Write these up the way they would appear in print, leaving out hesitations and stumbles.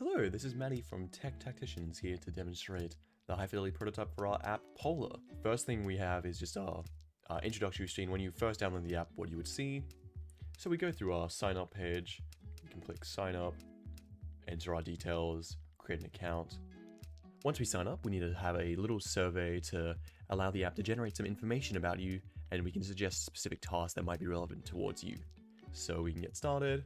Hello, this is Maddie from Tacticians here to demonstrate the high-fidelity prototype for our app Polar. First thing we have is just our introductory screen. When you first download the app, what you would see. So we go through our sign up page. You can click sign up, enter our details, create an account. Once we sign up, we need to have a little survey to allow the app to generate some information about you, and we can suggest specific tasks that might be relevant towards you. So we can get started,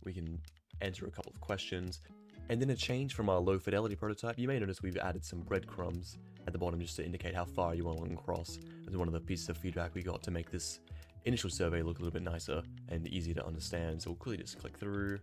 we can enter a couple of questions, and then a change from our low fidelity prototype. You may notice we've added some breadcrumbs at the bottom just to indicate how far you want to log across. As one of the pieces of feedback we got to make this initial survey look a little bit nicer and easier to understand. So we'll quickly just click through.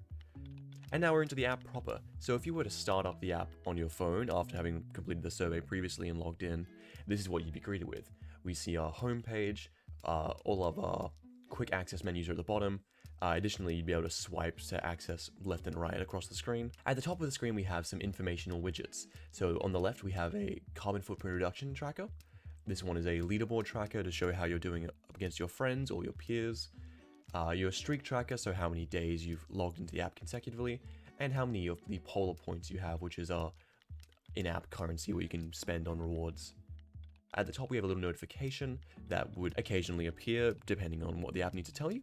And now we're into the app proper. So if you were to start up the app on your phone after having completed the survey previously and logged in, this is what you'd be greeted with. We see our home page, all of our quick access menus are at the bottom. Additionally, you'd be able to swipe to access left and right across the screen. At the top of the screen, we have some informational widgets. So on the left, we have a carbon footprint reduction tracker. This one is a leaderboard tracker to show how you're doing up against your friends or your peers. Your streak tracker, so how many days you've logged into the app consecutively, and how many of the Polar points you have, which is our in-app currency where you can spend on rewards. At the top, we have a little notification that would occasionally appear depending on what the app needs to tell you.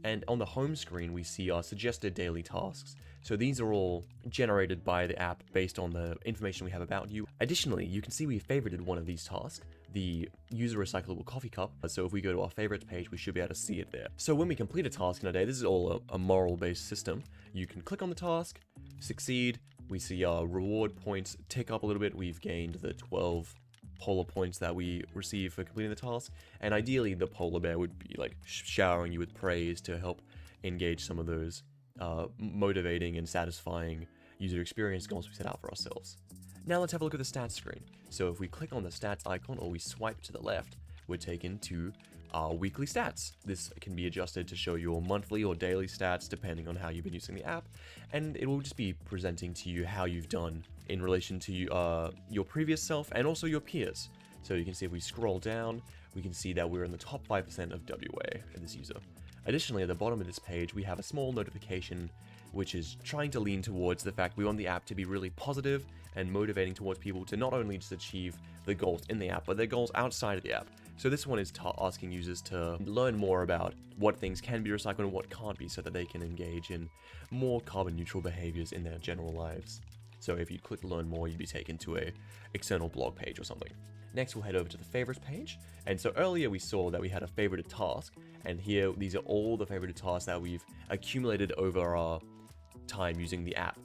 And on the home screen, we see our suggested daily tasks. So these are all generated by the app based on the information we have about you. Additionally, you can see we favorited one of these tasks, the user recyclable coffee cup. So if we go to our favorites page, we should be able to see it there. So when we complete a task in a day, this is all a moral-based system. You can click on the task, succeed. We see our reward points tick up a little bit. We've gained the 12 Polar points that we receive for completing the task, and ideally the polar bear would be like showering you with praise to help engage some of those motivating and satisfying user experience goals we set out for ourselves. Now let's have a look at the stats screen. So if we click on the stats icon or we swipe to the left, we're taken to our weekly stats. This can be adjusted to show your monthly or daily stats depending on how you've been using the app, and it will just be presenting to you how you've done in relation to your previous self and also your peers. So you can see if we scroll down, we can see that we're in the top 5% of WA for this user. Additionally, at the bottom of this page, we have a small notification which is trying to lean towards the fact we want the app to be really positive and motivating towards people to not only just achieve the goals in the app, but their goals outside of the app. So this one is asking users to learn more about what things can be recycled and what can't be so that they can engage in more carbon neutral behaviors in their general lives. So if you click learn more, you'd be taken to a external blog page or something. Next, we'll head over to the favorites page. And so earlier we saw that we had a favorited task, and here these are all the favorited tasks that we've accumulated over our time using the app.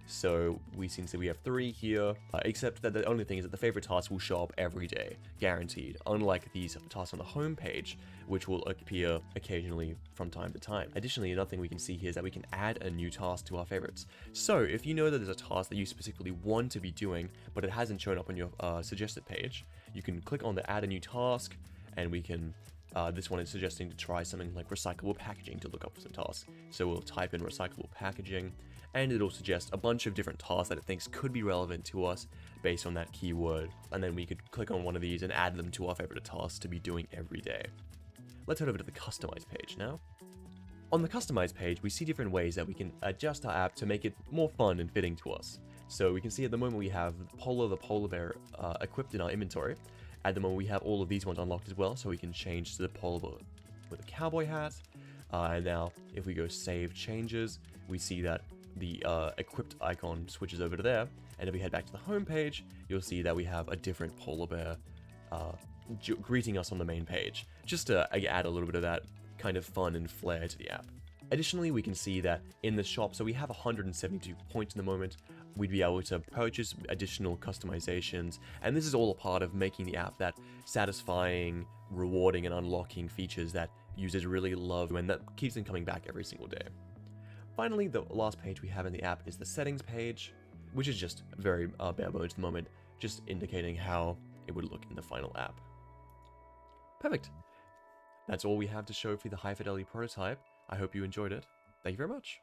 So we seem to we have 3 here, except that the only thing is that the favorite tasks will show up every day, guaranteed, unlike these tasks on the home page, which will appear occasionally from time to time. Additionally, another thing we can see here is that we can add a new task to our favorites. So if you know that there's a task that you specifically want to be doing, but it hasn't shown up on your suggested page, you can click on the add a new task, and we can this one is suggesting to try something like recyclable packaging to look up for some tasks. So we'll type in recyclable packaging, and it'll suggest a bunch of different tasks that it thinks could be relevant to us based on that keyword. And then we could click on one of these and add them to our favorite tasks to be doing every day. Let's head over to the customize page now. On the customize page, we see different ways that we can adjust our app to make it more fun and fitting to us. So we can see at the moment we have the polar bear equipped in our inventory. At the moment, we have all of these ones unlocked as well, so we can change to the polar bear with a cowboy hat. And now, if we go save changes, we see that the equipped icon switches over to there. And if we head back to the home page, you'll see that we have a different polar bear greeting us on the main page, just to add a little bit of that kind of fun and flair to the app. Additionally, we can see that in the shop, so we have 172 points in the moment, we'd be able to purchase additional customizations, and this is all a part of making the app that satisfying, rewarding, and unlocking features that users really love and that keeps them coming back every single day. Finally, the last page we have in the app is the settings page, which is just very bare bones at the moment, just indicating how it would look in the final app. Perfect. That's all we have to show for the high fidelity prototype. I hope you enjoyed it. Thank you very much.